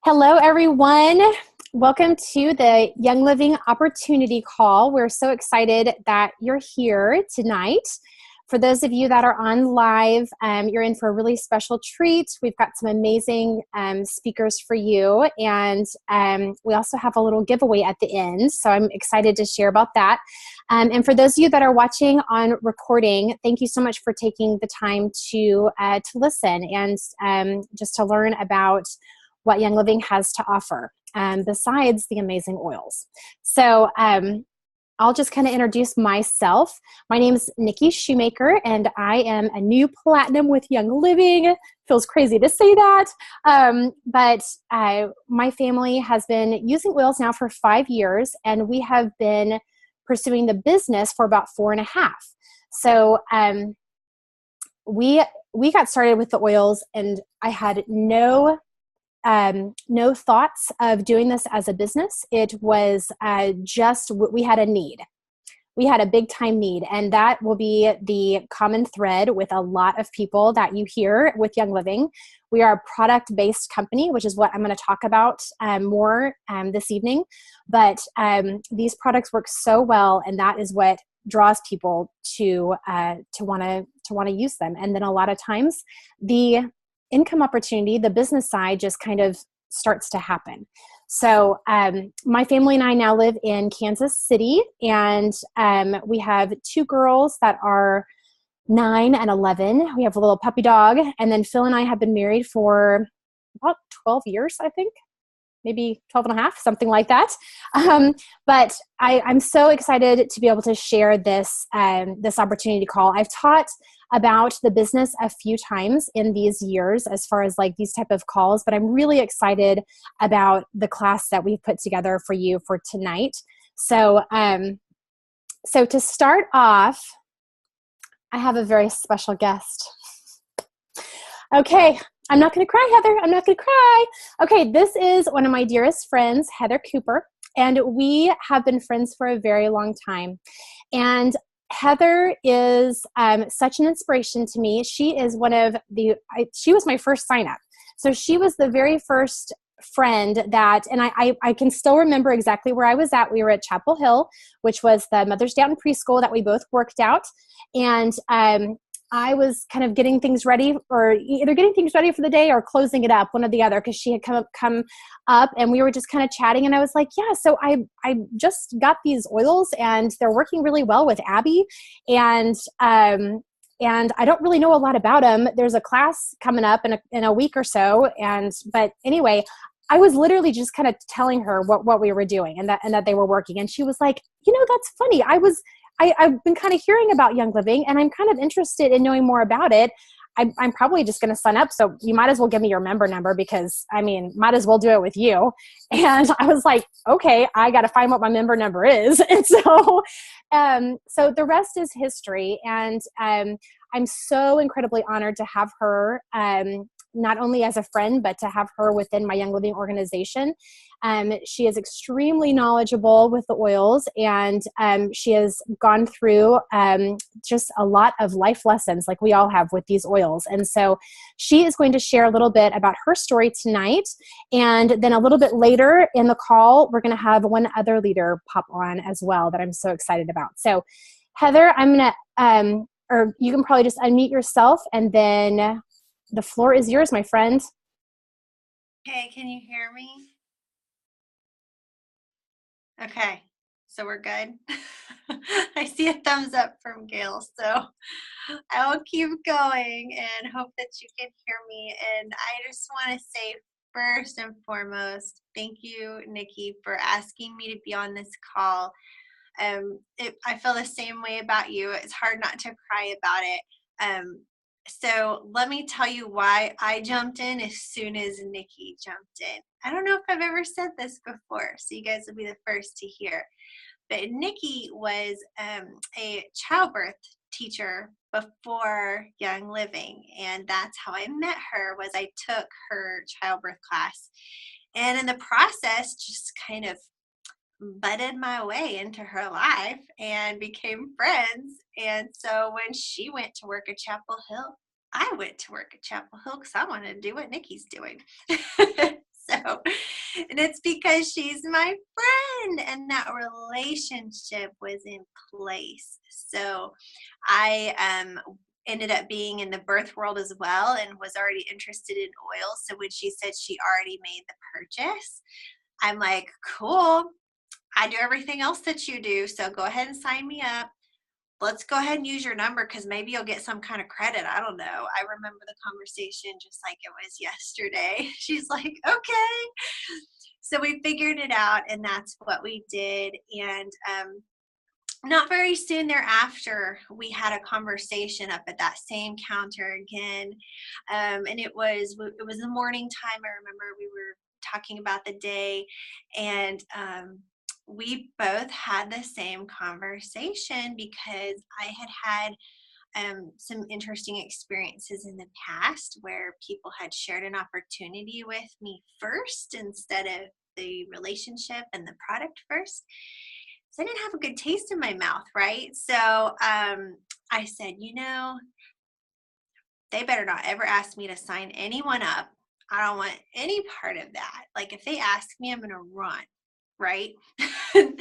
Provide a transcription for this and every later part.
Hello, everyone. Welcome to the Young Living Opportunity Call. We're so excited that you're here tonight. For those of you that are on live, you're in for a really special treat. We've got some amazing speakers for you, and we also have a little giveaway at the end, so I'm excited to share about that. And for those of you that are watching on recording, thank you so much for taking the time to listen and just to learn about what Young Living has to offer, besides the amazing oils. So I'll just kind of introduce myself. My name is Nikki Shoemaker, and I am a new platinum with Young Living. Feels crazy to say that, but my family has been using oils now for 5 years, and we have been pursuing the business for about 4.5. So we got started with the oils, and I had no thoughts of doing this as a business. It was just, we had a need. We had a big time need, and that will be the common thread with a lot of people that you hear with Young Living. We are a product-based company, which is what I'm going to talk about more this evening. But these products work so well, and that is what draws people to want to use them. And then a lot of times, the income opportunity, the business side, just kind of starts to happen. So my family and I now live in Kansas City, and we have 2 girls that are 9 and 11. We have a little puppy dog, and then Phil and I have been married for about 12 years, I think. Maybe 12 and a half, something like that. But I'm so excited to be able to share this opportunity call. I've taught about the business a few times in these years as far as like these type of calls, but I'm really excited about the class that we've put together for you for tonight. So, so to start off, I have a very special guest. Okay. I'm not going to cry, Heather. I'm not going to cry. Okay, this is one of my dearest friends, Heather Cooper, and we have been friends for a very long time. And Heather is such an inspiration to me. She is she was my first sign up. So she was the very first friend that, and I can still remember exactly where I was at. We were at Chapel Hill, which was the Mother's Day out in preschool that we both worked out. And I was kind of getting things ready, or either getting things ready for the day or closing it up, one or the other, because she had come up and we were just kind of chatting. And I was like, yeah, so I just got these oils and they're working really well with Abby. And I don't really know a lot about them. There's a class coming up in a week or so. But anyway, I was literally just kind of telling her what we were doing and that they were working. And she was like, that's funny. I've been kind of hearing about Young Living, and I'm kind of interested in knowing more about it. I'm probably just going to sign up, so you might as well give me your member number because, might as well do it with you. And I was like, okay, I got to find what my member number is. And so the rest is history. And I'm so incredibly honored to have her, not only as a friend, but to have her within my Young Living organization. She is extremely knowledgeable with the oils, and she has gone through just a lot of life lessons like we all have with these oils. And so she is going to share a little bit about her story tonight. And then a little bit later in the call, we're going to have one other leader pop on as well that I'm so excited about. So Heather, I'm going to, or you can probably just unmute yourself, and then the floor is yours, my friend. Okay, can you hear me? Okay, so we're good. I see a thumbs up from Gail, so I will keep going and hope that you can hear me. And I just want to say, first and foremost, thank you, Nikki, for asking me to be on this call. I feel the same way about you. It's hard not to cry about it. So let me tell you why I jumped in as soon as Nikki jumped in. I don't know if I've ever said this before, so you guys will be the first to hear. But Nikki was a childbirth teacher before Young Living, and that's how I met her. Was I took her childbirth class, and in the process, just kind of butted my way into her life and became friends. And so when she went to work at Chapel Hill, I went to work at Chapel Hill because I wanted to do what Nikki's doing. So And it's because she's my friend and that relationship was in place. So I ended up being in the birth world as well and was already interested in oil. So when she said she already made the purchase, I'm like, cool. I do everything else that you do. So go ahead and sign me up. Let's go ahead and use your number because maybe you'll get some kind of credit. I don't know. I remember the conversation just like it was yesterday. She's like, okay. So we figured it out and that's what we did. And not very soon thereafter, we had a conversation up at that same counter again. And it was the morning time. I remember we were talking about the day and we both had the same conversation because I had some interesting experiences in the past where people had shared an opportunity with me first instead of the relationship and the product first. So I didn't have a good taste in my mouth, right? So I said, they better not ever ask me to sign anyone up. I don't want any part of that. Like if they ask me, I'm going to run, right? And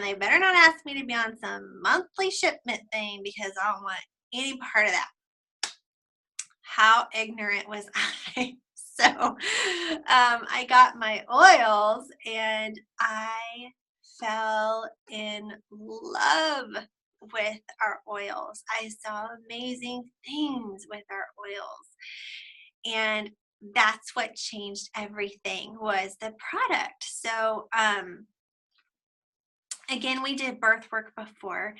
they better not ask me to be on some monthly shipment thing because I don't want any part of that. How ignorant was I? So I got my oils and I fell in love with our oils. I saw amazing things with our oils. And that's what changed everything was the product. So again, we did birth work before.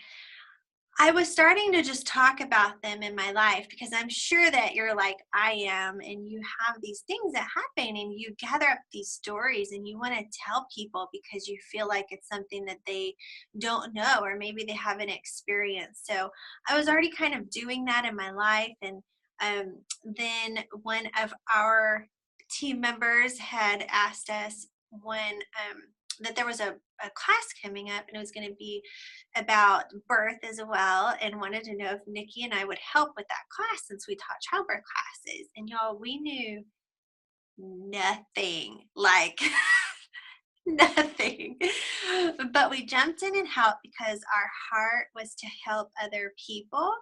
I was starting to just talk about them in my life because I'm sure that you're like I am and you have these things that happen and you gather up these stories and you want to tell people because you feel like it's something that they don't know or maybe they haven't experienced. So I was already kind of doing that in my life. And then one of our team members had asked us when that there was a class coming up and it was going to be about birth as well and wanted to know if Nikki and I would help with that class since we taught childbirth classes. And y'all, we knew nothing, like nothing. But we jumped in and helped because our heart was to help other people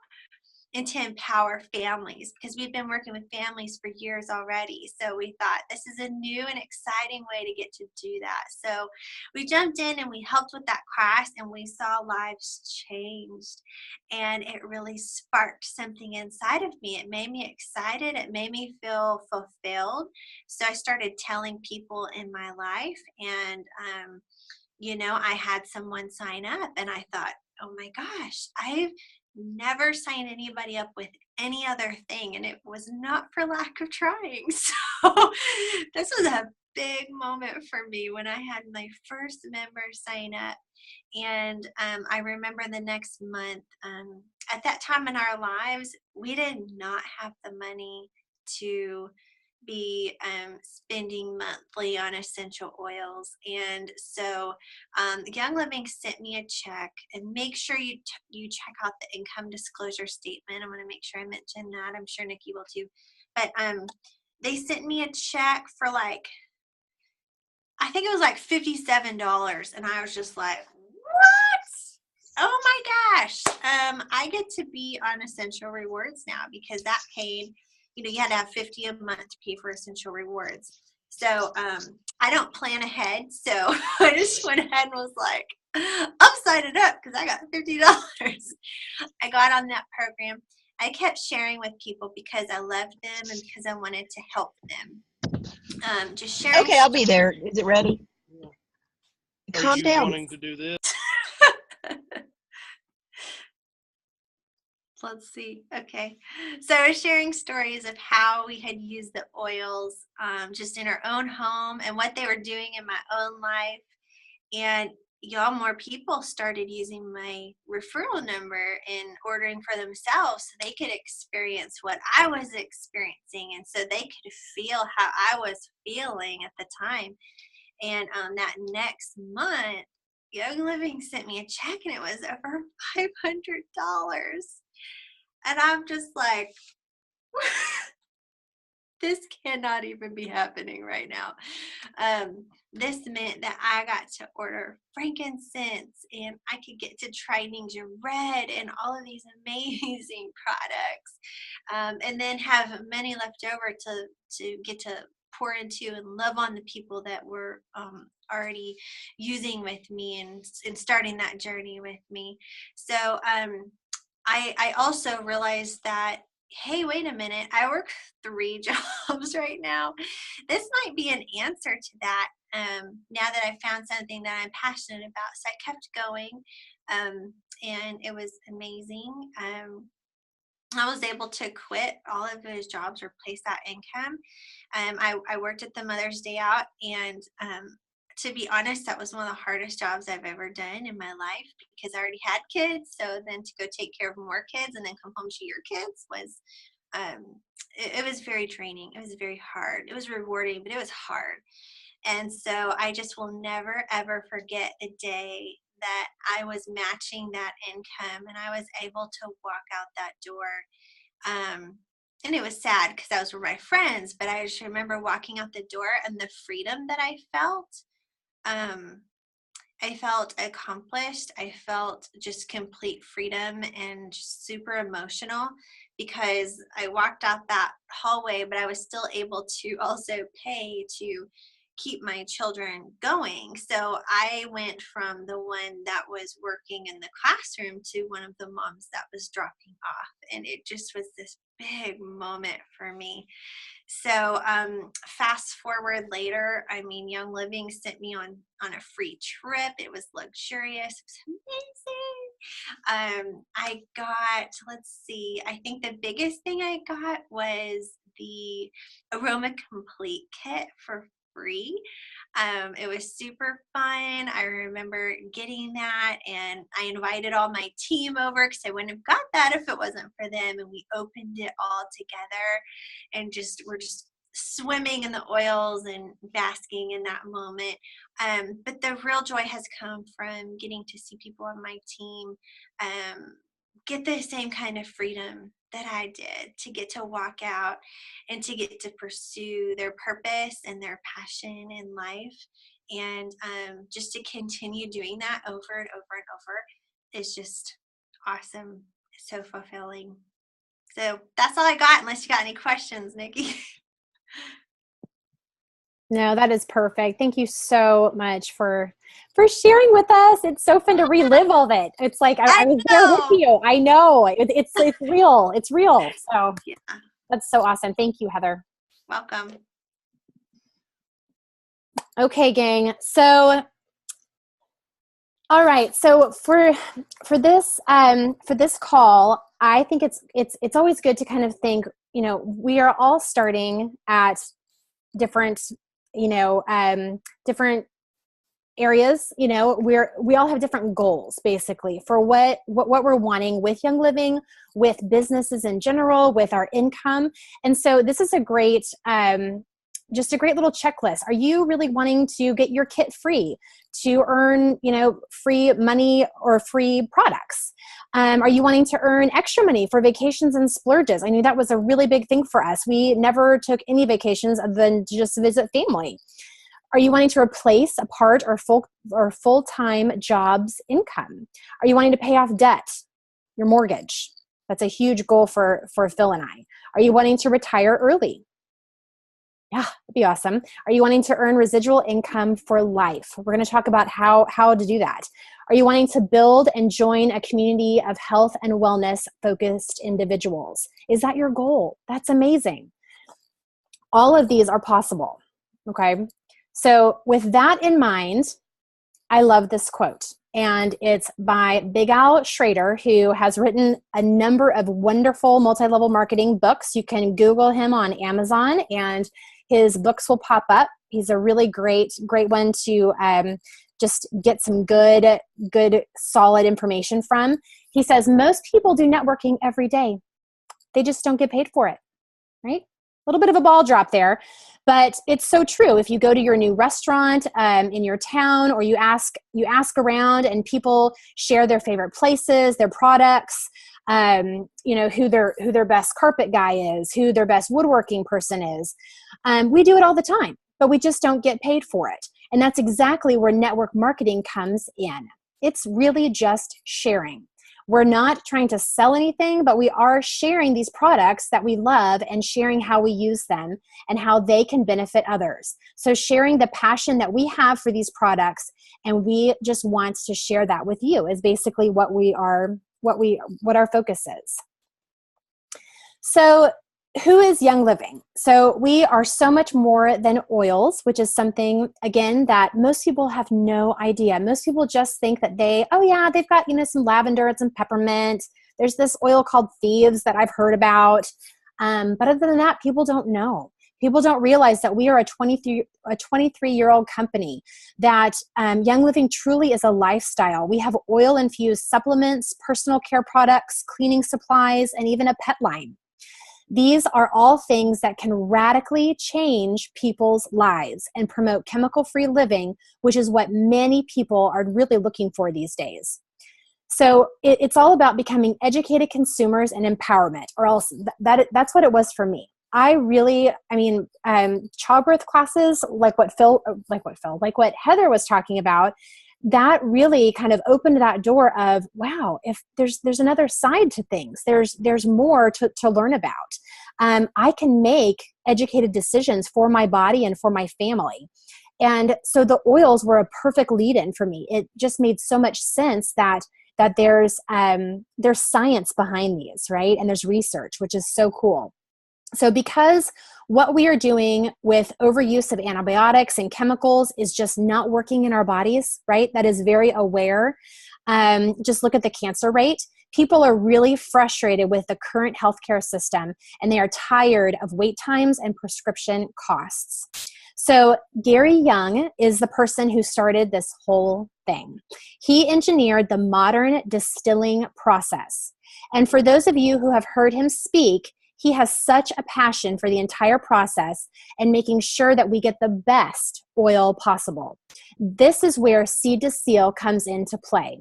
and to empower families because we've been working with families for years already. So we thought this is a new and exciting way to get to do that. So we jumped in and we helped with that class and we saw lives changed and it really sparked something inside of me. It made me excited. It made me feel fulfilled. So I started telling people in my life and, I had someone sign up and I thought, oh my gosh, I've never signed anybody up with any other thing and it was not for lack of trying. So this was a big moment for me when I had my first member sign up. And I remember the next month, at that time in our lives, we did not have the money to be spending monthly on essential oils. And so Young Living sent me a check and make sure you check out the income disclosure statement. I'm going to make sure I mention that. I'm sure Nikki will too. But they sent me a check for I think it was like $57. And I was just like, what? Oh my gosh. I get to be on Essential Rewards now because that paid, you had to have 50 a month to pay for Essential Rewards. So I don't plan ahead. So I just went ahead and was like, I'm signing up because I got $50. I got on that program. I kept sharing with people because I loved them and because I wanted to help them. Just sharing. Okay, I'll be there. Is it ready? Calm down. Wanting to do this? Let's see. Okay. So I was sharing stories of how we had used the oils just in our own home and what they were doing in my own life. And y'all, more people started using my referral number and ordering for themselves so they could experience what I was experiencing and so they could feel how I was feeling at the time. And that next month, Young Living sent me a check and it was over $500. And I'm just like, this cannot even be happening right now. This meant that I got to order frankincense and I could get to try Ningxia Red and all of these amazing products, and then have money left over to get to pour into and love on the people that were already using with me and starting that journey with me. So I also realized that, hey, wait a minute, I work 3 jobs right now. This might be an answer to that, now that I found something that I'm passionate about. So I kept going, and it was amazing. I was able to quit all of those jobs, replace that income. I worked at the Mother's Day Out, and to be honest, that was one of the hardest jobs I've ever done in my life because I already had kids. So then to go take care of more kids and then come home to your kids was, it was very draining. It was very hard. It was rewarding, but it was hard. And so I just will never, ever forget the day that I was matching that income and I was able to walk out that door. And it was sad because I was with my friends, but I just remember walking out the door and the freedom that I felt. I felt accomplished. I felt just complete freedom and just super emotional because I walked out that hallway, but I was still able to also pay to keep my children going. So I went from the one that was working in the classroom to one of the moms that was dropping off. And it just was this big moment for me. So fast forward later, I mean, Young Living sent me on a free trip. It was luxurious. It was amazing. I got, let's see, I think the biggest thing I got was the Aroma Complete kit for free. It was super fun. I remember getting that, and I invited all my team over because I wouldn't have got that if it wasn't for them. And we opened it all together, and we're just swimming in the oils and basking in that moment. But the real joy has come from getting to see people on my team get the same kind of freedom that I did, to get to walk out and to get to pursue their purpose and their passion in life. And just to continue doing that over and over and over is just awesome. It's so fulfilling. So that's all I got, unless you got any questions, Nikki. No, that is perfect. Thank you so much for sharing with us. It's so fun to relive all of it. It's like I was there with you. I know it's real. It's real. So yeah. That's so awesome. Thank you, Heather. Welcome. Okay, gang. So, all right. So for this call, I think it's always good to kind of think. We are all starting at different different areas. We all have different goals basically for what we're wanting with Young Living, with businesses in general, with our income. And so this is a great, just a great little checklist. Are you really wanting to get your kit free, to earn, free money or free products? Are you wanting to earn extra money for vacations and splurges? I knew that was a really big thing for us. We never took any vacations other than to just visit family. Are you wanting to replace a part or full-time job's income? Are you wanting to pay off debt, your mortgage? That's a huge goal for Phil and I. Are you wanting to retire early? Yeah, that'd be awesome. Are you wanting to earn residual income for life? We're going to talk about how to do that. Are you wanting to build and join a community of health and wellness focused individuals? Is that your goal? That's amazing. All of these are possible. Okay. So with that in mind, I love this quote, and it's by Big Al Schrader, who has written a number of wonderful multi-level marketing books. You can Google him on Amazon and his books will pop up. He's a really great one to just get some good, solid information from. He says, most people do networking every day. They just don't get paid for it, right? A little bit of a ball drop there, but it's so true. If you go to your new restaurant in your town, or you ask around and people share their favorite places, their products, who their best carpet guy is, who their best woodworking person is. We do it all the time, but we just don't get paid for it. And that's exactly where network marketing comes in. It's really just sharing. We're not trying to sell anything, but we are sharing these products that we love and sharing how we use them and how they can benefit others. So sharing the passion that we have for these products, and we just want to share that with you is basically what our focus is. So who is Young Living? So we are so much more than oils, which is something, again, that most people have no idea. Most people just think that they've got, some lavender and some peppermint. There's this oil called Thieves that I've heard about. But other than that, people don't know. People don't realize that we are a 23-year-old company, that Young Living truly is a lifestyle. We have oil-infused supplements, personal care products, cleaning supplies, and even a pet line. These are all things that can radically change people's lives and promote chemical-free living, which is what many people are really looking for these days. So it's all about becoming educated consumers and empowerment, or else that's what it was for me. Childbirth classes, like what Heather was talking about, that really kind of opened that door of, wow, if there's another side to things, there's more to learn about. I can make educated decisions for my body and for my family. And so the oils were a perfect lead-in for me. It just made so much sense that there's science behind these, right? And there's research, which is so cool. So because what we are doing with overuse of antibiotics and chemicals is just not working in our bodies, right? That is very aware. Just look at the cancer rate. People are really frustrated with the current healthcare system, and they are tired of wait times and prescription costs. So Gary Young is the person who started this whole thing. He engineered the modern distilling process. And for those of you who have heard him speak, he has such a passion for the entire process and making sure that we get the best oil possible. This is where Seed to Seal comes into play.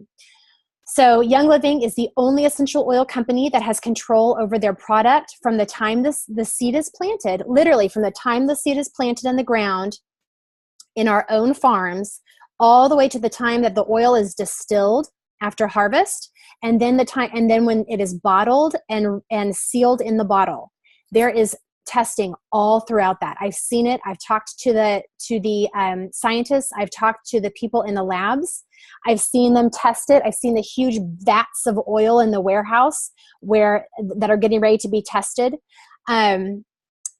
So Young Living is the only essential oil company that has control over their product from the time the seed is planted, literally from the time the seed is planted in the ground in our own farms, all the way to the time that the oil is distilled after harvest, and then when it is bottled and sealed in the bottle. There is testing all throughout that. I've seen it. I've talked to the scientists. I've talked to the people in the labs. I've seen them test it. I've seen the huge vats of oil in the warehouse that are getting ready to be tested. It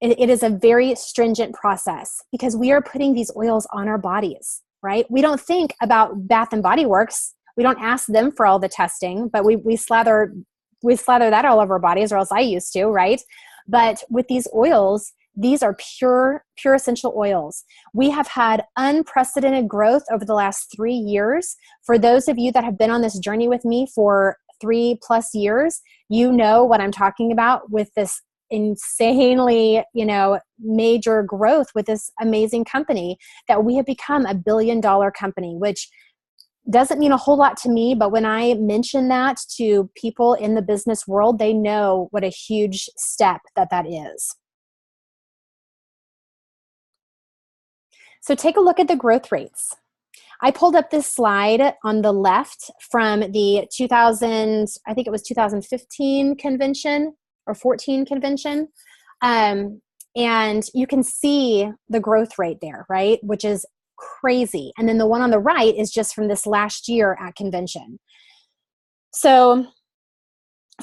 is a very stringent process because we are putting these oils on our bodies, right? We don't think about Bath and Body Works. We don't ask them for all the testing, but we slather that all over our bodies, or else I used to, right? But with these oils, these are pure essential oils. We have had unprecedented growth over the last 3 years. For those of you that have been on this journey with me for 3+ years, you know what I'm talking about with this insanely, major growth with this amazing company, that we have become a $1 billion company, which doesn't mean a whole lot to me, but when I mention that to people in the business world, they know what a huge step that is. So take a look at the growth rates. I pulled up this slide on the left from the 2015 convention or 14 convention. And you can see the growth rate there, right? Which is crazy. And then the one on the right is just from this last year at convention. So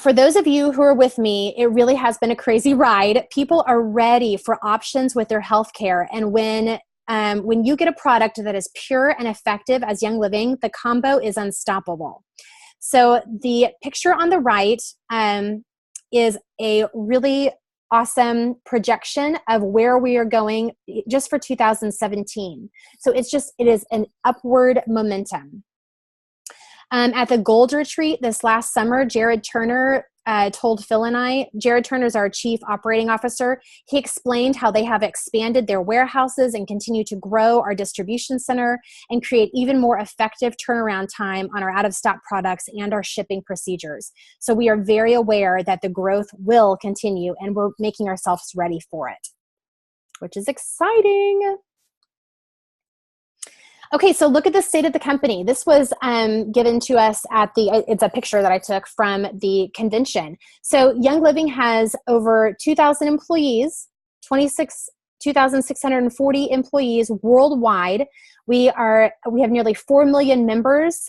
for those of you who are with me, it really has been a crazy ride. People are ready for options with their healthcare. And when you get a product that is pure and effective as Young Living, the combo is unstoppable. So the picture on the right is a really awesome projection of where we are going just for 2017. So it is an upward momentum. At the Gold Retreat this last summer, Jared Turner told Phil and I, Jared Turner is our Chief Operating Officer. He explained how they have expanded their warehouses and continue to grow our distribution center and create even more effective turnaround time on our out-of-stock products and our shipping procedures. So we are very aware that the growth will continue, and we're making ourselves ready for it, which is exciting. Okay, so look at the state of the company. This was given to us at it's a picture that I took from the convention. So Young Living has over 2,000 employees, 2,640 employees worldwide. We have nearly 4 million members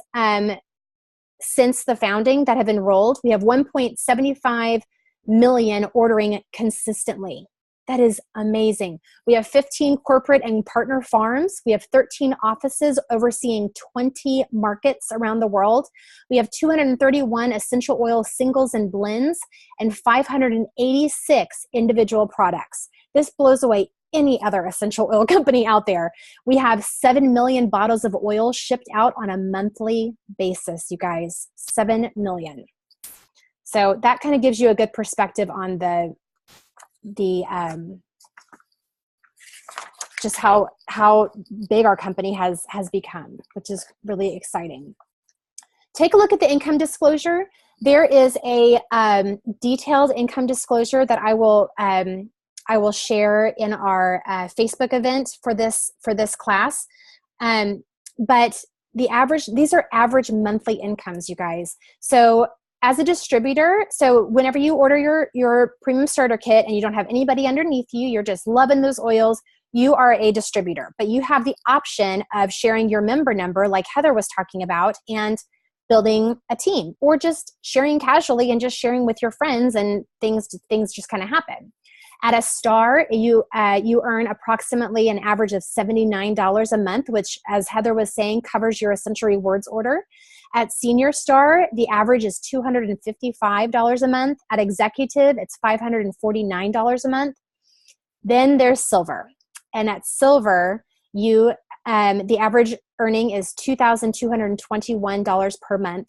since the founding that have enrolled. We have 1.75 million ordering consistently. That is amazing. We have 15 corporate and partner farms. We have 13 offices overseeing 20 markets around the world. We have 231 essential oil singles and blends and 586 individual products. This blows away any other essential oil company out there. We have 7 million bottles of oil shipped out on a monthly basis, you guys. 7 million. So that kind of gives you a good perspective on just how big our company has become, which is really exciting. Take a look at the income disclosure. There is a detailed income disclosure that I will share in our Facebook event for this class. But these are average monthly incomes, you guys. So as a distributor, so whenever you order your premium starter kit and you don't have anybody underneath you, you're just loving those oils, you are a distributor. But you have the option of sharing your member number like Heather was talking about and building a team, or just sharing casually and just sharing with your friends, and things just kind of happen. At a star, you earn approximately an average of $79 a month, which, as Heather was saying, covers your Essential Rewards order. At Senior Star, the average is $255 a month. At Executive, it's $549 a month. Then there's Silver. And at Silver, the average earning is $2,221 per month.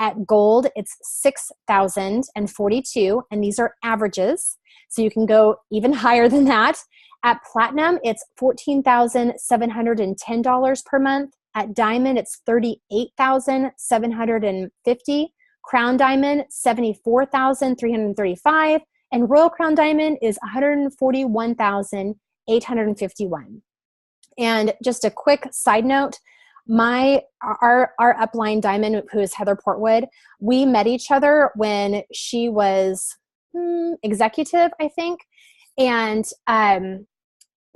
At Gold, it's $6,042, and these are averages. So you can go even higher than that. At Platinum, it's $14,710 per month. At Diamond, it's $38,750. Crown Diamond, $74,335. And Royal Crown Diamond is $141,851. And just a quick side note, our upline Diamond, who is Heather Portwood, we met each other when she was executive, I think. And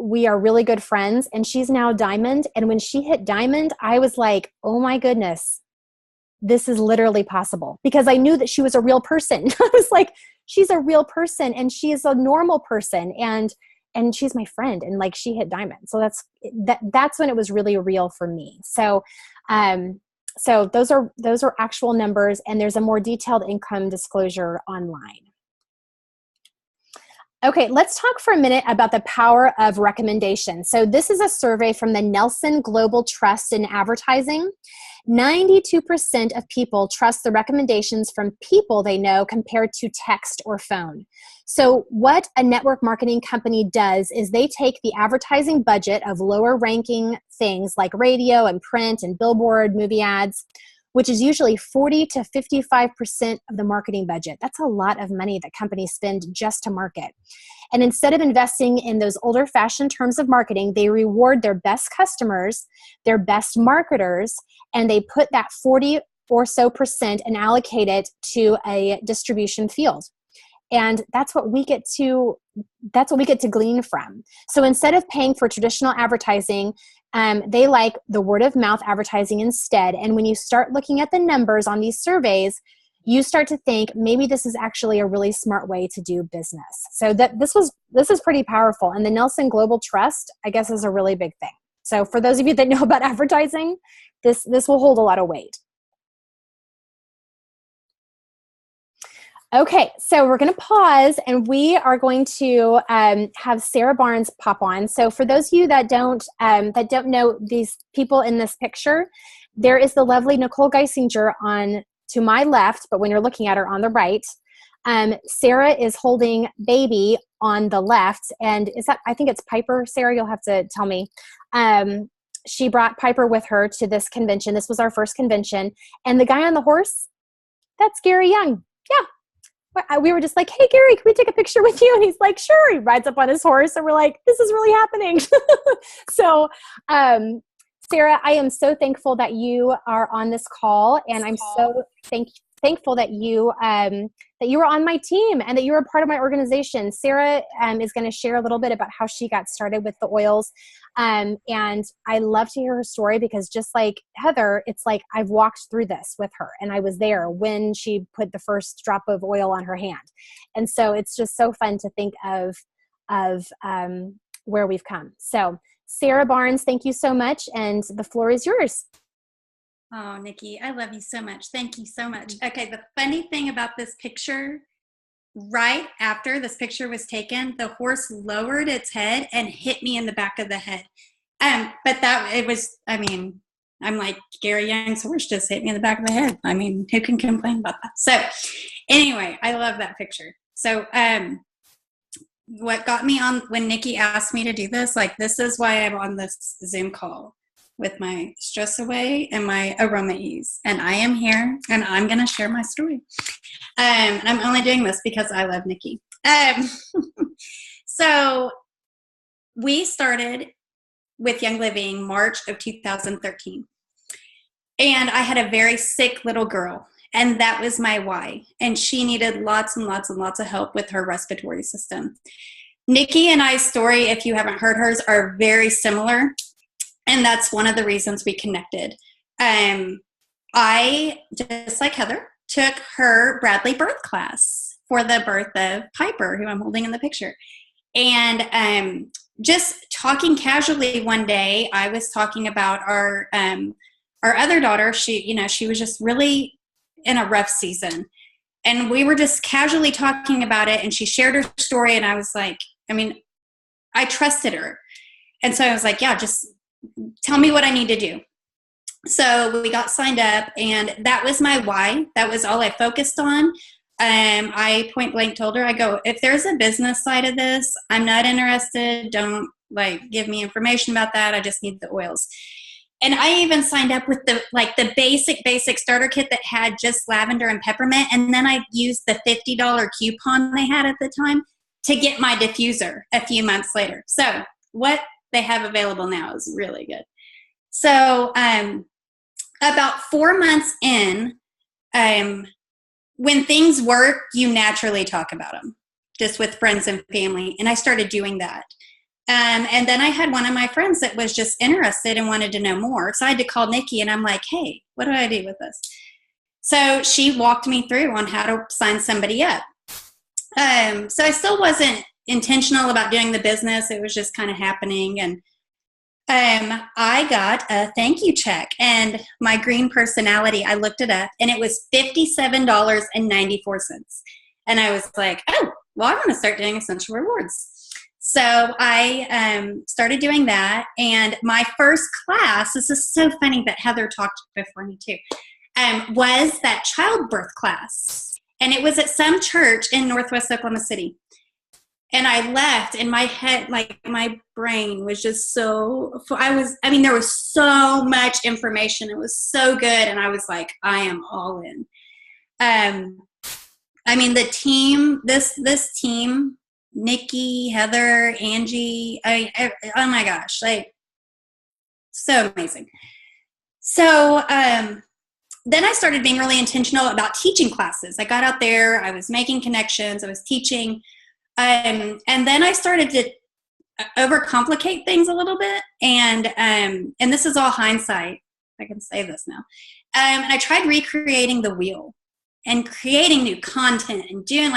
we are really good friends, and she's now Diamond. And when she hit Diamond, I was like, oh my goodness, this is literally possible, because I knew that she was a real person. I was like, she's a real person, and she is a normal person, and she's my friend, and like, she hit Diamond. So that's when it was really real for me. So those are actual numbers, and there's a more detailed income disclosure online. Okay, let's talk for a minute about the power of recommendation. So this is a survey from the Nelson Global Trust in Advertising. 92% of people trust the recommendations from people they know compared to text or phone. So what a network marketing company does is they take the advertising budget of lower ranking things like radio and print and billboard, movie ads, which is usually 40 to 55% of the marketing budget. That's a lot of money that companies spend just to market. And instead of investing in those older fashioned terms of marketing, they reward their best customers, their best marketers, and they put that 40 or so percent and allocate it to a distribution field. And that's what we get to glean from. So instead of paying for traditional advertising, they like the word of mouth advertising instead. And when you start looking at the numbers on these surveys, you start to think maybe this is actually a really smart way to do business. So this is pretty powerful. And the Nelson Global Trust, I guess, is a really big thing. So for those of you that know about advertising, this will hold a lot of weight. Okay, so we're going to pause, and we are going to have Sarah Barnes pop on. So for those of you that don't know these people in this picture, there is the lovely Nicole Geisinger on to my left, but when you're looking at her on the right. Sarah is holding baby on the left, and I think it's Piper. Sarah, you'll have to tell me. She brought Piper with her to this convention. This was our first convention, and the guy on the horse, that's Gary Young. Yeah. We were just like, hey, Gary, can we take a picture with you? And he's like, sure. He rides up on his horse, and we're like, this is really happening. So, Sarah, I am so thankful that you are on this call, and I'm so thankful that you were on my team and that you were a part of my organization. Sarah is going to share a little bit about how she got started with the oils. And I love to hear her story, because just like Heather, it's like I've walked through this with her, and I was there when she put the first drop of oil on her hand. And so it's just so fun to think of where we've come. So Sarah Barnes, thank you so much. And the floor is yours. Oh, Nikki, I love you so much. Thank you so much. Okay, the funny thing about this picture, right after this picture was taken, the horse lowered its head and hit me in the back of the head. But I'm like, Gary Young's horse just hit me in the back of the head. I mean, who can complain about that? So anyway, I love that picture. So what got me on, when Nikki asked me to do this, like, this is why I'm on this Zoom call with my Stress Away and my Aroma Ease. And I am here, and I'm going to share my story. And I'm only doing this because I love Nikki. So we started with Young Living March of 2013. And I had a very sick little girl, and that was my why. And she needed lots and lots and lots of help with her respiratory system. Nikki and I's story, if you haven't heard hers, are very similar. And that's one of the reasons we connected. I, just like Heather, took her Bradley birth class for the birth of Piper, who I'm holding in the picture. And just talking casually one day, I was talking about our other daughter. She was just really in a rough season. And we were just casually talking about it, and she shared her story, and I was like, I trusted her. And so I was like, yeah, just tell me what I need to do. So we got signed up, and that was my why. That was all I focused on. I point blank told her, I go, if there's a business side of this, I'm not interested. Don't give me information about that. I just need the oils. And I even signed up with the basic starter kit that had just lavender and peppermint. And then I used the $50 coupon they had at the time to get my diffuser a few months later. So what they have available now is really good. So about 4 months in, when things work, you naturally talk about them, just with friends and family. And I started doing that. And then I had one of my friends that was just interested and wanted to know more. So I had to call Nikki, and I'm like, hey, what do I do with this? So she walked me through on how to sign somebody up. So I still wasn't intentional about doing the business. It was just kind of happening. And I got a thank you check, and my green personality, I looked it up, and it was $57.94. And I was like, oh, well, I'm going to start doing Essential Rewards. So I started doing that. And my first class, this is so funny that Heather talked before me too, was that childbirth class. And it was at some church in Northwest Oklahoma City. And I left, and my head, my brain was just so, there was so much information. It was so good. And I was like, I am all in. The team, this team, Nikki, Heather, Angie, oh my gosh, so amazing. So then I started being really intentional about teaching classes. I got out there, I was making connections, I was teaching. And then I started to overcomplicate things a little bit. And this is all hindsight. I can say this now. And I tried recreating the wheel and creating new content and doing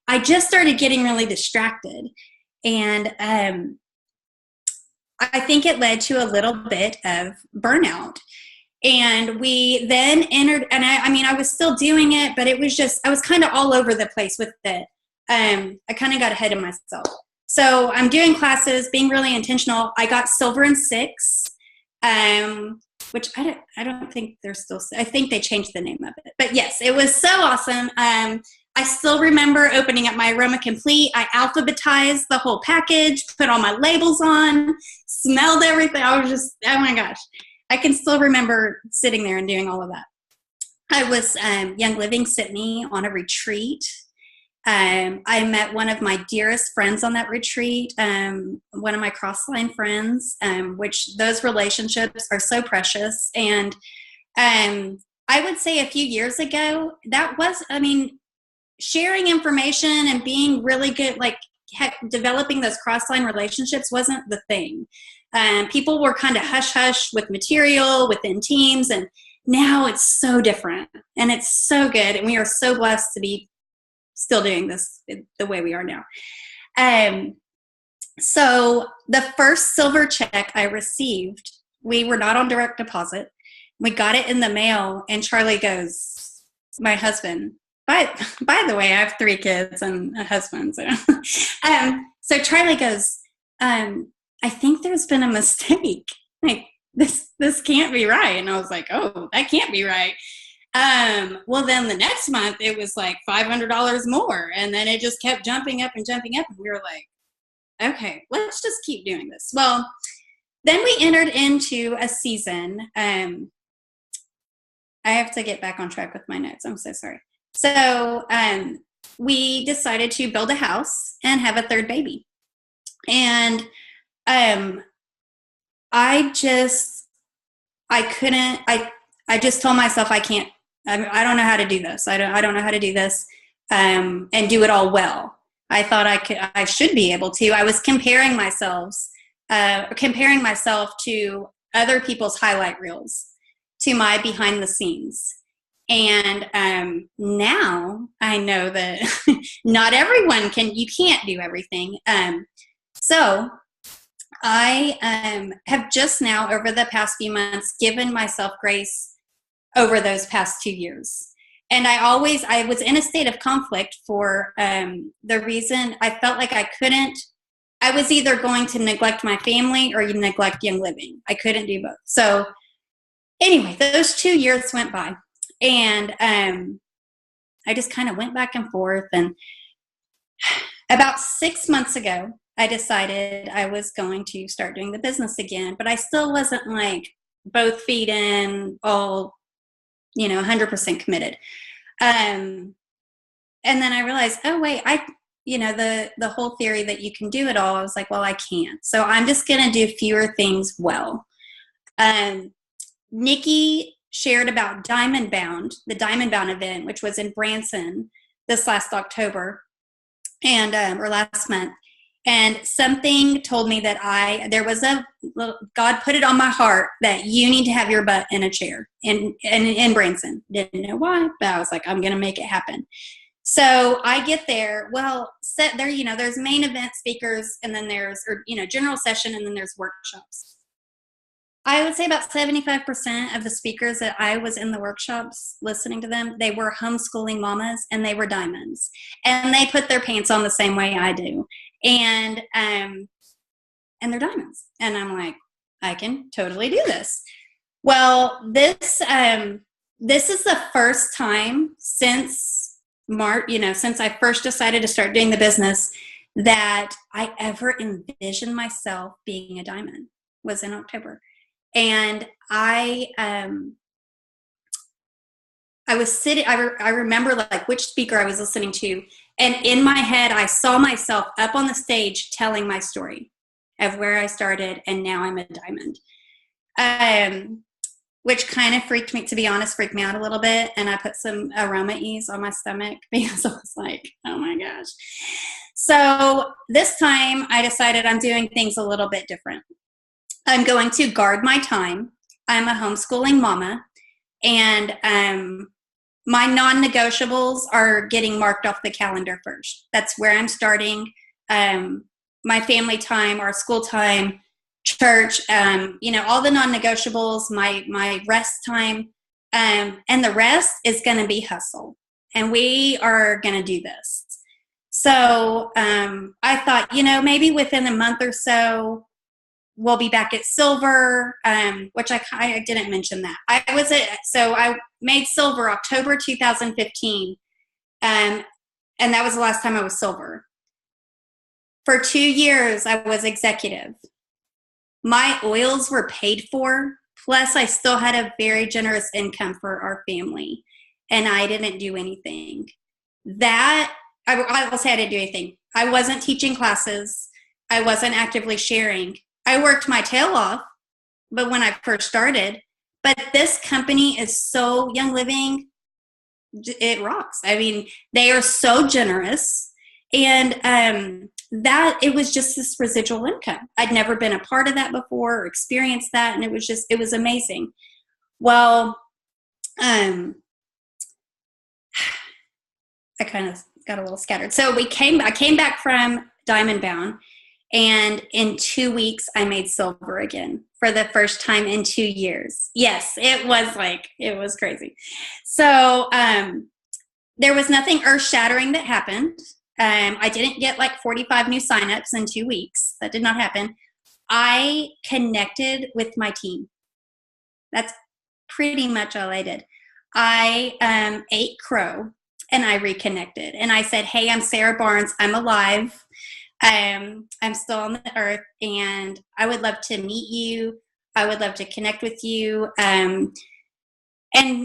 I just started getting really distracted. And I think it led to a little bit of burnout. And we then entered, and I was still doing it, but it was just, I was kind of all over the place with it. I kind of got ahead of myself. So I'm doing classes, being really intentional. I got Silver and Six, which I don't think they're still, I think they changed the name of it. But yes, it was so awesome. I still remember opening up my Aroma Complete. I alphabetized the whole package, put all my labels on, smelled everything. I was just, oh my gosh. I can still remember sitting there and doing all of that. I was, Young Living sent me on a retreat. I met one of my dearest friends on that retreat, one of my Crossline friends, which those relationships are so precious. And I would say a few years ago, that was, I mean, sharing information and being really good, like developing those Crossline relationships wasn't the thing. People were kind of hush-hush with material within teams, and now it's so different and it's so good. And we are so blessed to be still doing this the way we are now. So the first silver check I received, we were not on direct deposit. We got it in the mail, and Charlie goes, my husband, by the way, I have 3 kids and a husband. So Charlie goes, I think there's been a mistake. Like, this can't be right. And I was like, oh, that can't be right. Well, then the next month it was like $500 more. And then it just kept jumping up and jumping up. And we were like, okay, let's just keep doing this. Well, then we entered into a season. I have to get back on track with my notes. I'm so sorry. So we decided to build a house and have a 3rd baby. And I just told myself I can't. I don't know how to do this. I don't know how to do this and do it all well. I thought I should be able to. I was comparing myself to other people's highlight reels, to my behind the scenes. And now I know that not everyone you can't do everything. So I have just now, over the past few months, given myself grace over those past 2 years. And I was in a state of conflict for the reason I felt like I was either going to neglect my family or neglect Young Living. I couldn't do both. So anyway, those 2 years went by, and I just kind of went back and forth. And about 6 months ago, I decided I was going to start doing the business again, but I still wasn't like both feet in, all, 100% committed. And then I realized, oh wait, the whole theory that you can do it all, I was like, well, I can't. So I'm just going to do fewer things well. Nikki shared about Diamond Bound, the Diamond Bound event, which was in Branson this last October and or last month. And something told me that God put it on my heart that you need to have your butt in a chair in Branson. Didn't know why, but I was like, I'm going to make it happen. So I get there. Well, set there, there's main event speakers, and then there's, general session, and then there's workshops. I would say about 75% of the speakers that I was in the workshops listening to them, they were homeschooling mamas, and they were diamonds. And they put their pants on the same way I do. And they're diamonds. And I'm like, I can totally do this. Well, this is the first time since March, since I first decided to start doing the business, that I ever envisioned myself being a diamond, was in October. And I was sitting, I remember like which speaker I was listening to. And in my head, I saw myself up on the stage telling my story of where I started, and now I'm a diamond. Which kind of freaked me out a little bit. And I put some Aroma Ease on my stomach because I was like, oh my gosh. So this time I decided I'm doing things a little bit different. I'm going to guard my time. I'm a homeschooling mama, and my non-negotiables are getting marked off the calendar first. That's where I'm starting. My family time, our school time, church, all the non-negotiables, my rest time, and the rest is going to be hustle. And we are going to do this. So I thought, maybe within a month or so, we'll be back at silver, which I didn't mention that. I made silver October 2015. and that was the last time I was silver. For 2 years, I was executive. My oils were paid for, plus I still had a very generous income for our family, and I didn't do anything. I will say I didn't do anything. I wasn't teaching classes. I wasn't actively sharing. I worked my tail off, but when I first started, but this company is so Young Living, it rocks. I mean, they are so generous, and that it was just this residual income. I'd never been a part of that before or experienced that, and it was amazing. Well, I kind of got a little scattered. So I came back from Diamond Bound, and in 2 weeks I made silver again for the first time in 2 years. Yes, it was crazy. So there was nothing earth-shattering that happened. I didn't get like 45 new signups in 2 weeks. That did not happen. I connected with my team. That's pretty much all I did. I ate crow, and I reconnected. And I said, hey, I'm Sarah Barnes. I'm alive. I'm still on the earth, and I would love to meet you. I would love to connect with you. And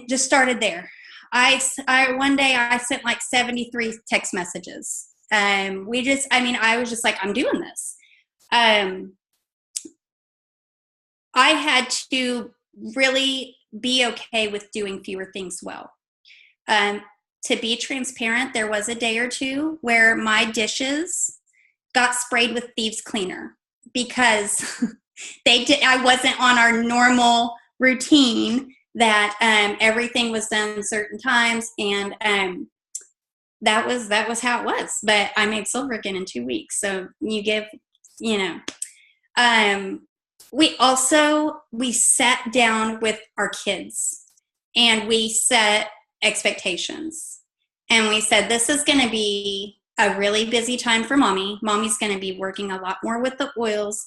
just started there. One day I sent like 73 text messages. I was just like, I'm doing this. I had to really be okay with doing fewer things well. To be transparent, there was a day or two where my dishes got sprayed with thieves cleaner because I wasn't on our normal routine that everything was done certain times, and that was how it was. But I made silver again in 2 weeks. So we sat down with our kids, and we set expectations, and we said, this is going to be a really busy time for mommy. Mommy's going to be working a lot more with the oils.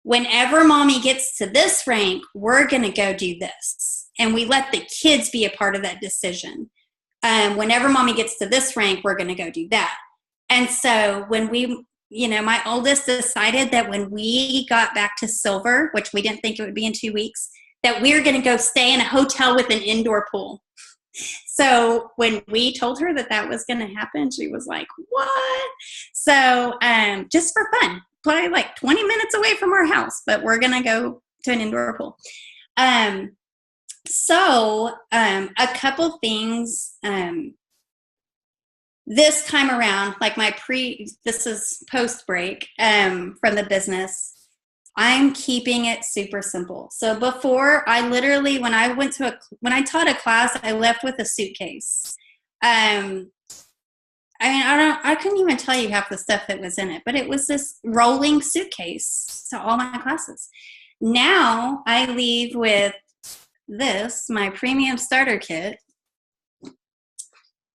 Whenever mommy gets to this rank, we're going to go do this. And we let the kids be a part of that decision. Whenever mommy gets to this rank, we're going to go do that. And so when my oldest decided that when we got back to silver, which we didn't think it would be in 2 weeks, that we were going to go stay in a hotel with an indoor pool. So when we told her that was going to happen, she was like, what? So just for fun, probably like 20 minutes away from our house, but we're going to go to an indoor pool. So a couple things this time around, like this is post break from the business, I'm keeping it super simple. So before, I literally, when I taught a class, I left with a suitcase. I couldn't even tell you half the stuff that was in it, but it was this rolling suitcase to all my classes. Now I leave with this, my premium starter kit,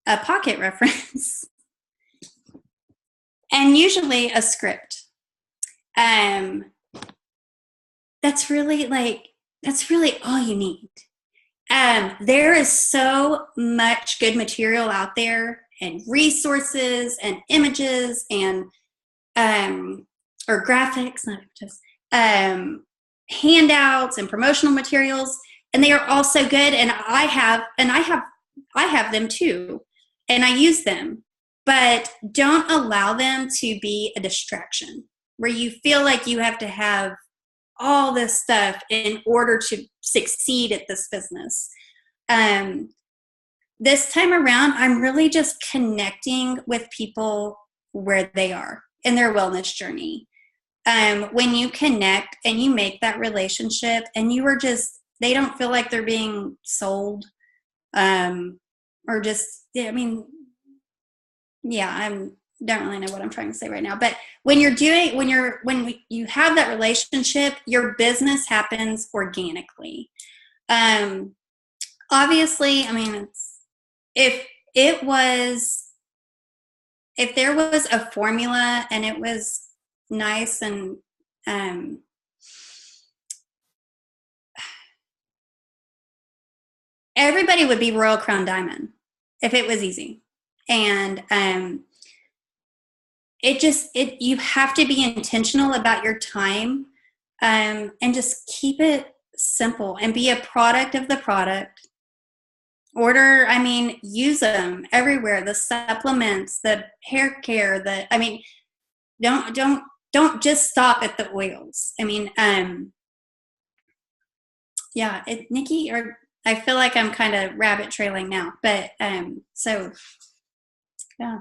a pocket reference, and usually a script. That's really all you need. There is so much good material out there, and resources and images and or graphics, not just handouts and promotional materials, and they are all so good. And I have them too, and I use them. But don't allow them to be a distraction where you feel like you have to have all this stuff in order to succeed at this business. This time around, I'm really just connecting with people where they are in their wellness journey. When you connect and you make that relationship, and they don't feel like they're being sold, or just, I don't really know what I'm trying to say right now. But when you have that relationship, your business happens organically. Obviously, if there was a formula and it was nice and everybody would be Royal Crown Diamond if it was easy. And you have to be intentional about your time, and just keep it simple and be a product of the product. Use them everywhere. The supplements, the hair care, don't just stop at the oils. Nikki, or I feel like I'm kind of rabbit trailing now, but so yeah.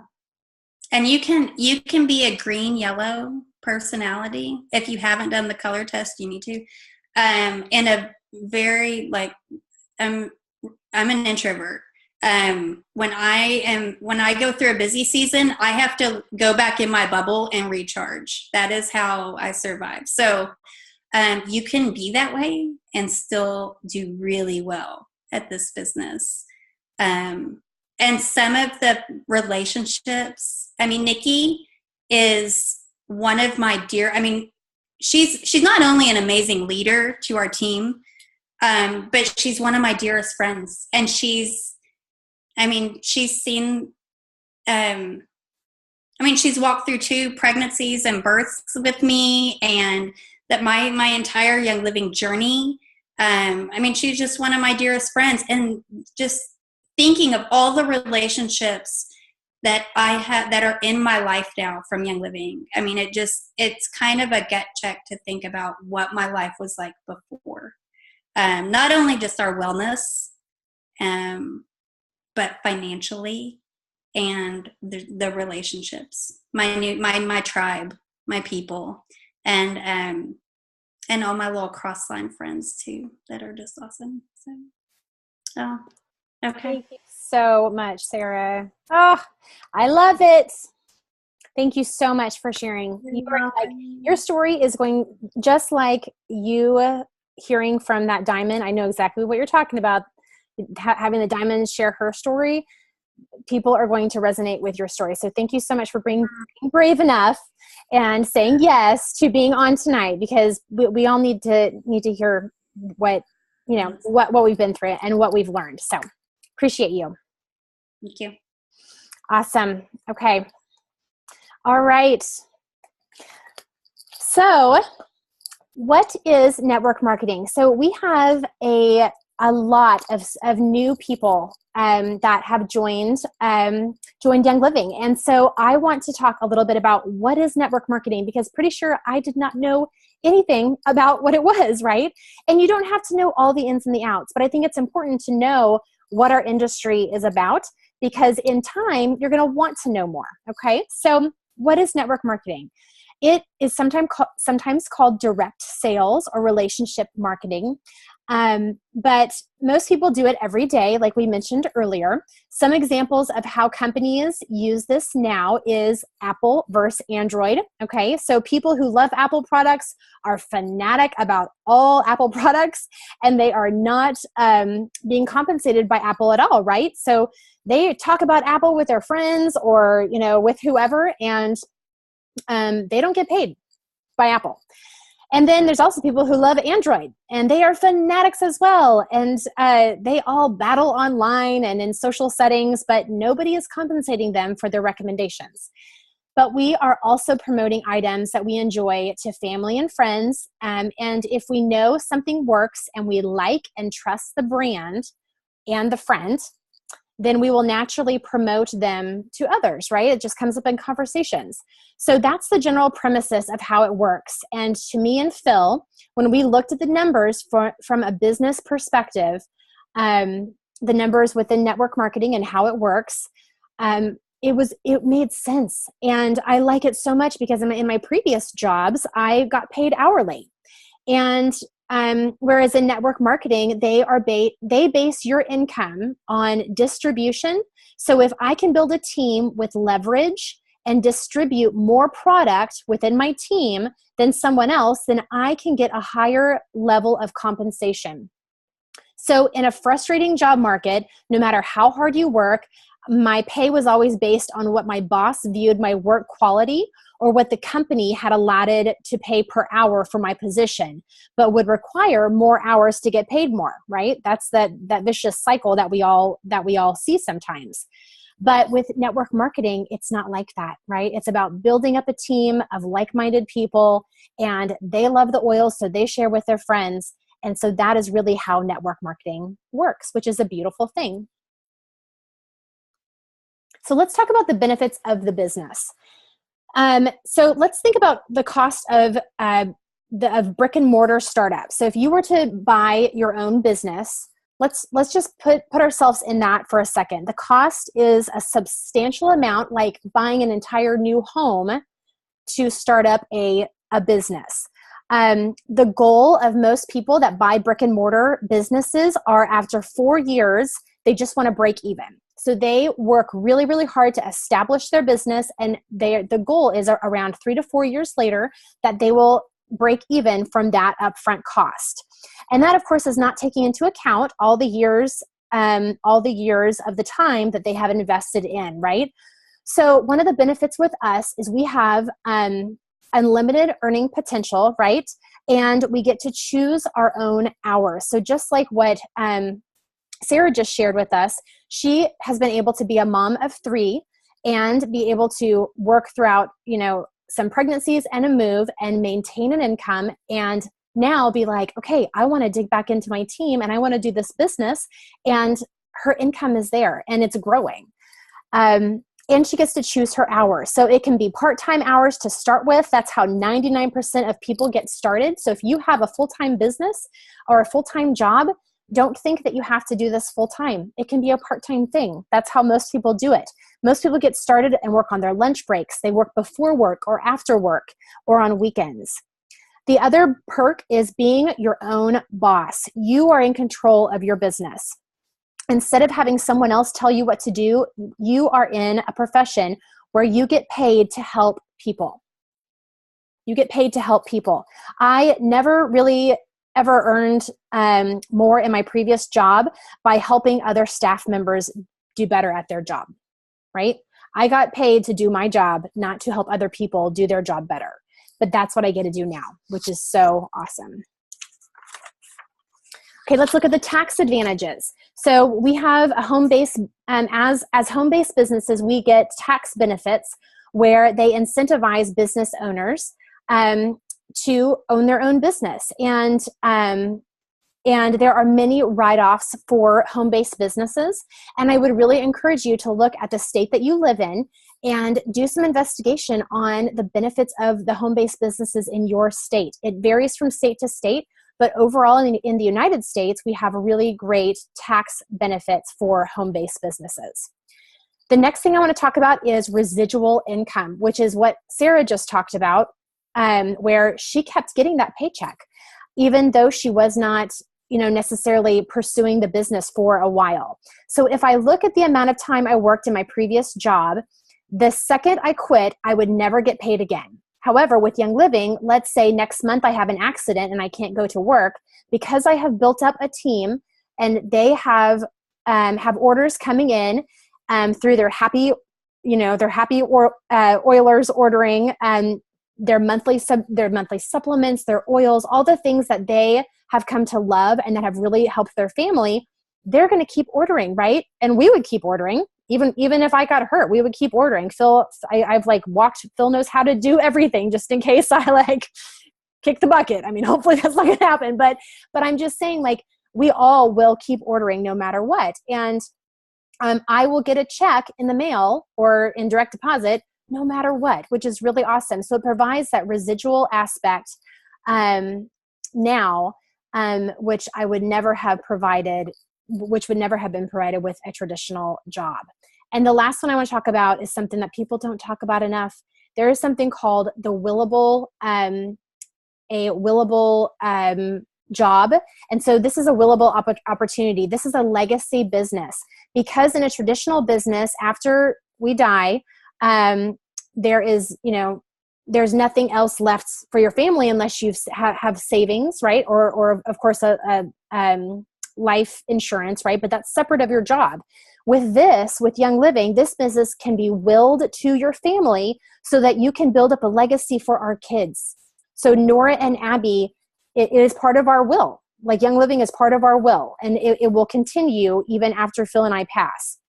And you can be a green yellow personality. If you haven't done the color test, you need to. In a very I'm an introvert. When I go through a busy season, I have to go back in my bubble and recharge. That is how I survive. So you can be that way and still do really well at this business. And some of the relationships, Nikki is one of my dear, she's not only an amazing leader to our team, but she's one of my dearest friends. And she's seen, she's walked through 2 pregnancies and births with me, and that my entire Young Living journey. She's just one of my dearest friends, and just thinking of all the relationships that I have that are in my life now from Young Living. It's kind of a gut check to think about what my life was like before. Not only just our wellness, but financially, and the relationships, my tribe, my people, and all my little cross-line friends too that are just awesome. So, okay. Thank you so much, Sarah. Oh, I love it. Thank you so much for sharing. Your story is going just like you hearing from that diamond. I know exactly what you're talking about. Having the diamond share her story, people are going to resonate with your story. So thank you so much for being brave enough and saying yes to being on tonight, because we all need to hear what we've been through and what we've learned. So appreciate you. Thank you. Awesome. Okay. All right. So what is network marketing? So we have a lot of new people that have joined Young Living. And so I want to talk a little bit about what is network marketing, because pretty sure I did not know anything about what it was, right? And you don't have to know all the ins and the outs, but I think it's important to know what our industry is about, because in time, you're going to want to know more. Okay. So what is network marketing? It is sometimes called direct sales or relationship marketing. But most people do it every day, like we mentioned earlier. Some examples of how companies use this now is Apple versus Android. Okay, so people who love Apple products are fanatic about all Apple products, and they are not being compensated by Apple at all, right? So they talk about Apple with their friends or with whoever, and they don't get paid by Apple. And then there's also people who love Android, and they are fanatics as well. And they all battle online and in social settings, but nobody is compensating them for their recommendations. But we are also promoting items that we enjoy to family and friends. And if we know something works and we like and trust the brand and the friend, then we will naturally promote them to others, right? It just comes up in conversations. So that's the general premises of how it works. And to me and Phil, when we looked at the numbers from a business perspective, the numbers within network marketing and how it works, it made sense. And I like it so much because in my previous jobs, I got paid hourly. And whereas in network marketing, they base your income on distribution. So if I can build a team with leverage and distribute more product within my team than someone else, then I can get a higher level of compensation. So in a frustrating job market, no matter how hard you work, my pay was always based on what my boss viewed my work quality or what the company had allotted to pay per hour for my position, but would require more hours to get paid more, right? That's that vicious cycle that we all see sometimes. But with network marketing, it's not like that, right? It's about building up a team of like-minded people, and they love the oils, so they share with their friends. And so that is really how network marketing works, which is a beautiful thing. So let's talk about the benefits of the business. So let's think about the cost of brick and mortar startup. So if you were to buy your own business, let's just put ourselves in that for a second. The cost is a substantial amount, like buying an entire new home to start up a business. The goal of most people that buy brick and mortar businesses are, after 4 years, they just want to break even. So they work really, really hard to establish their business, and the goal is around 3 to 4 years later that they will break even from that upfront cost. And that, of course, is not taking into account all the years of the time that they have invested in, right? So one of the benefits with us is we have unlimited earning potential, right? And we get to choose our own hours. So just like what Sarah just shared with us, she has been able to be a mom of 3 and be able to work throughout, some pregnancies and a move and maintain an income, and now be like, okay, I want to dig back into my team and I want to do this business, and her income is there and it's growing. And she gets to choose her hours. So it can be part-time hours to start with. That's how 99% of people get started. So if you have a full-time business or a full-time job, don't think that you have to do this full-time. It can be a part-time thing. That's how most people do it. Most people get started and work on their lunch breaks. They work before work or after work or on weekends. The other perk is being your own boss. You are in control of your business. Instead of having someone else tell you what to do, you are in a profession where you get paid to help people. You get paid to help people. I never really ever earned more in my previous job by helping other staff members do better at their job, right? I got paid to do my job, not to help other people do their job better. But that's what I get to do now, which is so awesome. Okay, let's look at the tax advantages. So we have a home-based, as home-based businesses, we get tax benefits where they incentivize business owners to own their own business. And there are many write-offs for home-based businesses. And I would really encourage you to look at the state that you live in and do some investigation on the benefits of the home-based businesses in your state. It varies from state to state, but overall in the United States, we have really great tax benefits for home-based businesses. The next thing I want to talk about is residual income, which is what Sarah just talked about, where she kept getting that paycheck, even though she was not, necessarily pursuing the business for a while. So if I look at the amount of time I worked in my previous job, the second I quit, I would never get paid again. However, with Young Living, let's say next month I have an accident and I can't go to work, because I have built up a team and they have orders coming in through their happy Oilers ordering their monthly supplements, their oils, all the things that they have come to love and that have really helped their family. They're going to keep ordering, right? And we would keep ordering. Even if I got hurt, we would keep ordering. Phil, I've Phil knows how to do everything just in case I kick the bucket. I mean, hopefully that's not going to happen, but I'm just saying, we all will keep ordering no matter what. And I will get a check in the mail or in direct deposit no matter what, which is really awesome. So it provides that residual aspect now, which I would never have provided, which would never have been provided with a traditional job. And the last one I want to talk about is something that people don't talk about enough. There is something called the willable, job. And so this is a willable opportunity. This is a legacy business, because in a traditional business, after we die, there is, there's nothing else left for your family unless you have savings, right? Or of course, a life insurance, right? But that's separate of your job. With Young Living, this business can be willed to your family so that you can build up a legacy for our kids. So Nora and Abby, it is part of our will. Young Living is part of our will, and it will continue even after Phil and I pass.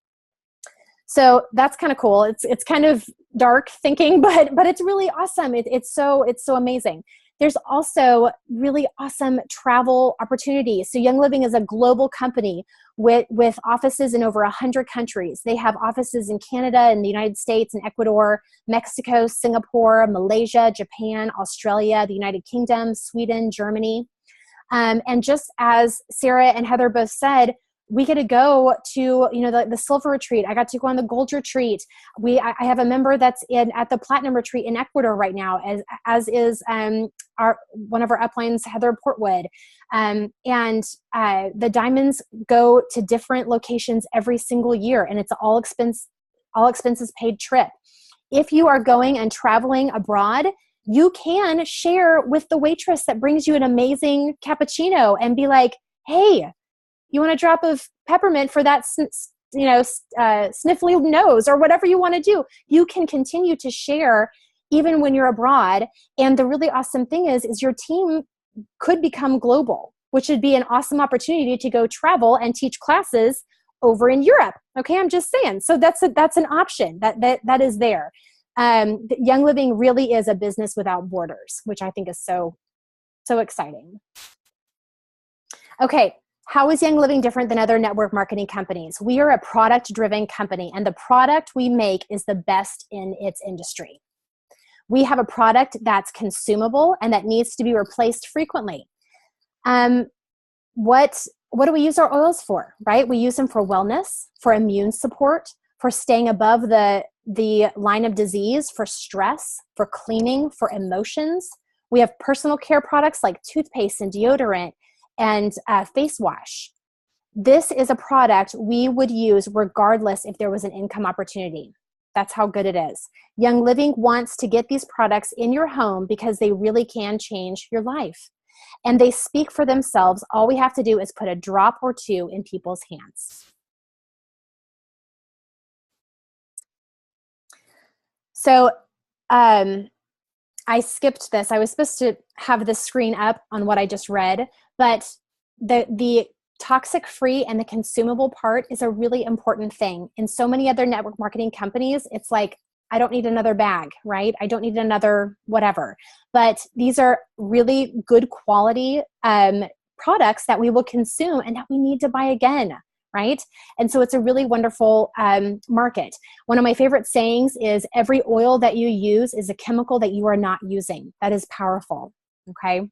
So that's kind of cool. It's kind of dark thinking, but it's really awesome. It's so amazing. There's also really awesome travel opportunities. So Young Living is a global company with offices in over 100 countries. They have offices in Canada, in the United States, in Ecuador, Mexico, Singapore, Malaysia, Japan, Australia, the United Kingdom, Sweden, Germany. And just as Sarah and Heather both said, we get to go to, the silver retreat. I got to go on the gold retreat. I have a member that's at the platinum retreat in Ecuador right now, as is one of our uplines, Heather Portwood. And the diamonds go to different locations every single year, and it's all expenses paid trip. If you are going and traveling abroad, you can share with the waitress that brings you an amazing cappuccino and be like, hey, you want a drop of peppermint for that, sniffly nose, or whatever you want to do. You can continue to share even when you're abroad. And the really awesome thing is your team could become global, which would be an awesome opportunity to go travel and teach classes over in Europe. Okay, I'm just saying. So that's an option that is there. Young Living really is a business without borders, which I think is so exciting. Okay. How is Young Living different than other network marketing companies? We are a product-driven company, and the product we make is the best in its industry. We have a product that's consumable and that needs to be replaced frequently. What do we use our oils for, right? We use them for wellness, for immune support, for staying above the line of disease, for stress, for cleaning, for emotions. We have personal care products like toothpaste and deodorant, and face wash. This is a product we would use regardless if there was an income opportunity. That's how good it is. Young Living wants to get these products in your home because they really can change your life. And they speak for themselves. All we have to do is put a drop or two in people's hands. So I skipped this. I was supposed to have the screen up on what I just read, but the toxic free and the consumable part is a really important thing. In so many other network marketing companies, it's like, I don't need another bag, right? I don't need another whatever. But these are really good quality products that we will consume and that we need to buy again, right? And so it's a really wonderful market. One of my favorite sayings is, every oil that you use is a chemical that you are not using. That is powerful, okay?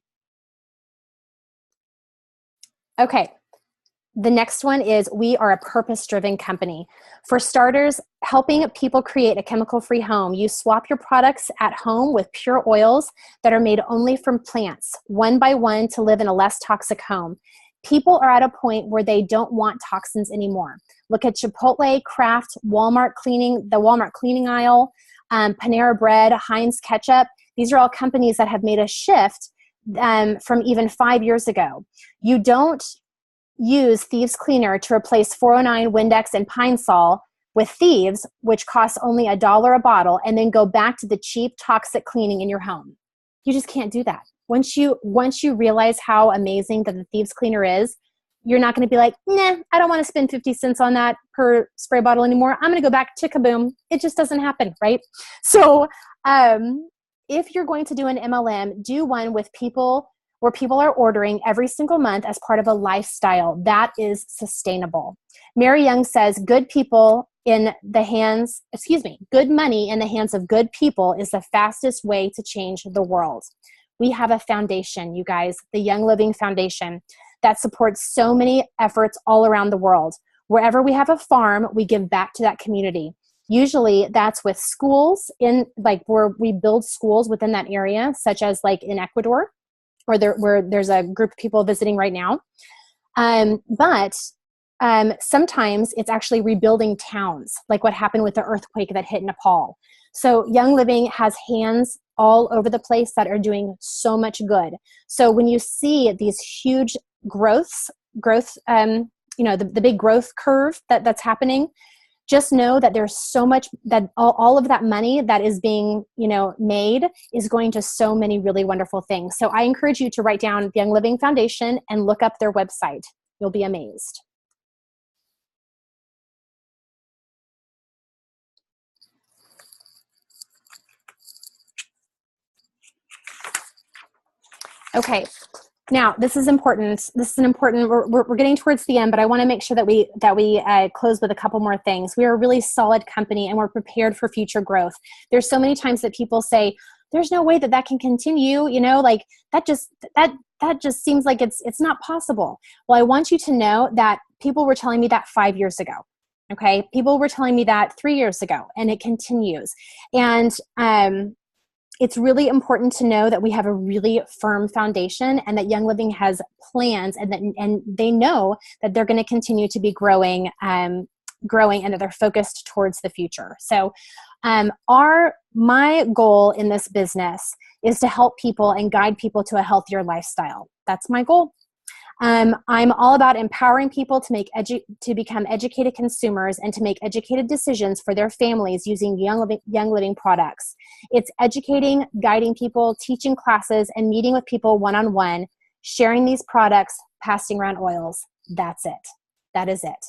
Okay, the next one is, we are a purpose-driven company. For starters, helping people create a chemical-free home. You swap your products at home with pure oils that are made only from plants, one by one, to live in a less toxic home. People are at a point where they don't want toxins anymore. Look at Chipotle, Kraft, Walmart cleaning, the Walmart cleaning aisle, Panera Bread, Heinz ketchup. These are all companies that have made a shift from even 5 years ago. You don't use Thieves Cleaner to replace 409, Windex, and Pine Sol with Thieves, which costs only $1 a bottle, and then go back to the cheap, toxic cleaning in your home. You just can't do that. Once you realize how amazing that the Thieves Cleaner is, you're not going to be like, nah, I don't want to spend 50 cents on that per spray bottle anymore. I'm going to go back to Kaboom. It just doesn't happen, right? So if you're going to do an MLM, do one with people where people are ordering every single month as part of a lifestyle that is sustainable. Mary Young says, good money in the hands of good people is the fastest way to change the world. We have a foundation, you guys, the Young Living Foundation, that supports so many efforts all around the world. Wherever we have a farm, we give back to that community. Usually that's with schools, where we build schools within that area, such as like in Ecuador, where there's a group of people visiting right now. But sometimes it's actually rebuilding towns, like what happened with the earthquake that hit Nepal. So Young Living has hands all over the place that are doing so much good. So when you see these huge growth, the big growth curve that's happening, just know that there's so much, that all of that money that is being, made is going to so many really wonderful things. So I encourage you to write down the Young Living Foundation and look up their website. You'll be amazed. Okay. Now, this is important. We're getting towards the end, but I want to make sure that we close with a couple more things. We are a really solid company and we're prepared for future growth. There's so many times that people say, there's no way that can continue, like that just seems like it's not possible. Well, I want you to know that people were telling me that 5 years ago. Okay. People were telling me that 3 years ago, and it continues. And, it's really important to know that we have a really firm foundation and that Young Living has plans and they know that they're going to continue to be growing and that they're focused towards the future. So my goal in this business is to help people and guide people to a healthier lifestyle. That's my goal. I'm all about empowering people to become educated consumers and to make educated decisions for their families using Young Living products. It's educating, guiding people, teaching classes, and meeting with people one-on-one, sharing these products, passing around oils. That's it. That is it.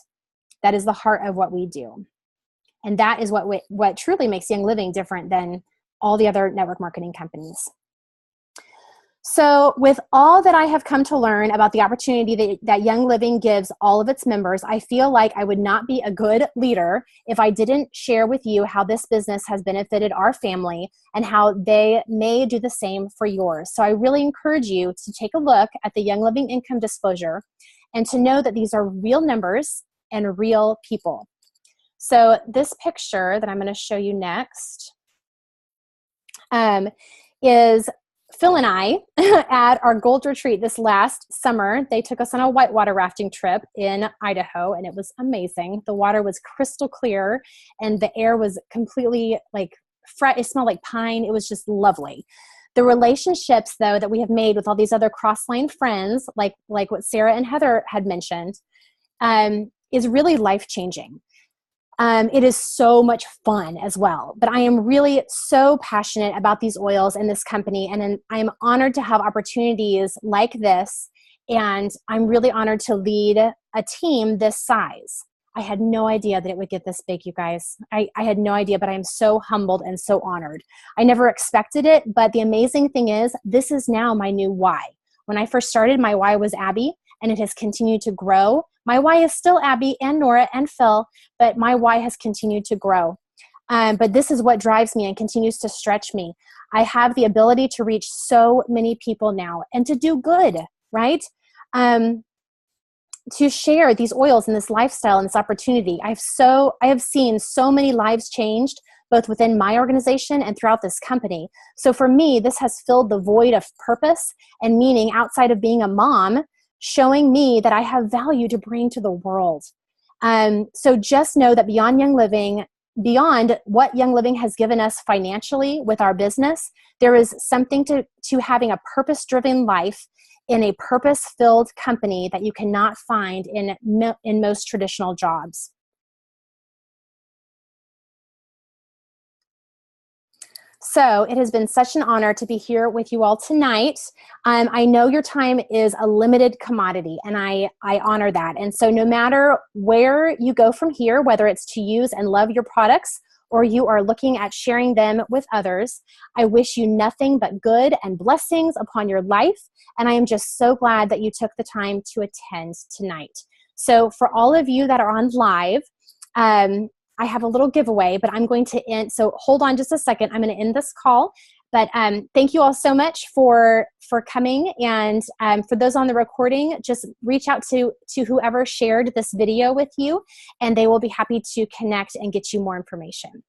That is the heart of what we do. And that is what truly makes Young Living different than all the other network marketing companies. So with all that I have come to learn about the opportunity that Young Living gives all of its members, I feel like I would not be a good leader if I didn't share with you how this business has benefited our family and how they may do the same for yours. So I really encourage you to take a look at the Young Living income disclosure and to know that these are real numbers and real people. So this picture that I'm going to show you next is Phil and I at our Gold Retreat this last summer. They took us on a whitewater rafting trip in Idaho, and it was amazing. The water was crystal clear, and the air was completely fresh. It smelled like pine. It was just lovely. The relationships, though, that we have made with all these other cross-line friends, like what Sarah and Heather had mentioned, is really life-changing. It is so much fun as well, but I am really so passionate about these oils and this company, and I am honored to have opportunities like this, and I'm really honored to lead a team this size. I had no idea that it would get this big, you guys. I had no idea, but I am so humbled and so honored. I never expected it, but the amazing thing is this is now my new why. When I first started, my why was Abby, and it has continued to grow. My why is still Abby and Nora and Phil, but my why has continued to grow. But this is what drives me and continues to stretch me. I have the ability to reach so many people now and to do good, right? To share these oils and this lifestyle and this opportunity. I have seen so many lives changed, both within my organization and throughout this company. So for me, this has filled the void of purpose and meaning outside of being a mom, showing me that I have value to bring to the world. So just know that beyond what Young Living has given us financially with our business, there is something to having a purpose-driven life in a purpose-filled company that you cannot find in most traditional jobs. So it has been such an honor to be here with you all tonight. I know your time is a limited commodity, and I honor that. And so no matter where you go from here, whether it's to use and love your products or you are looking at sharing them with others, I wish you nothing but good and blessings upon your life. And I am just so glad that you took the time to attend tonight. So for all of you that are on live, I have a little giveaway, but I'm going to end. So hold on just a second. I'm going to end this call. But thank you all so much for coming. And for those on the recording, just reach out to whoever shared this video with you, and they will be happy to connect and get you more information.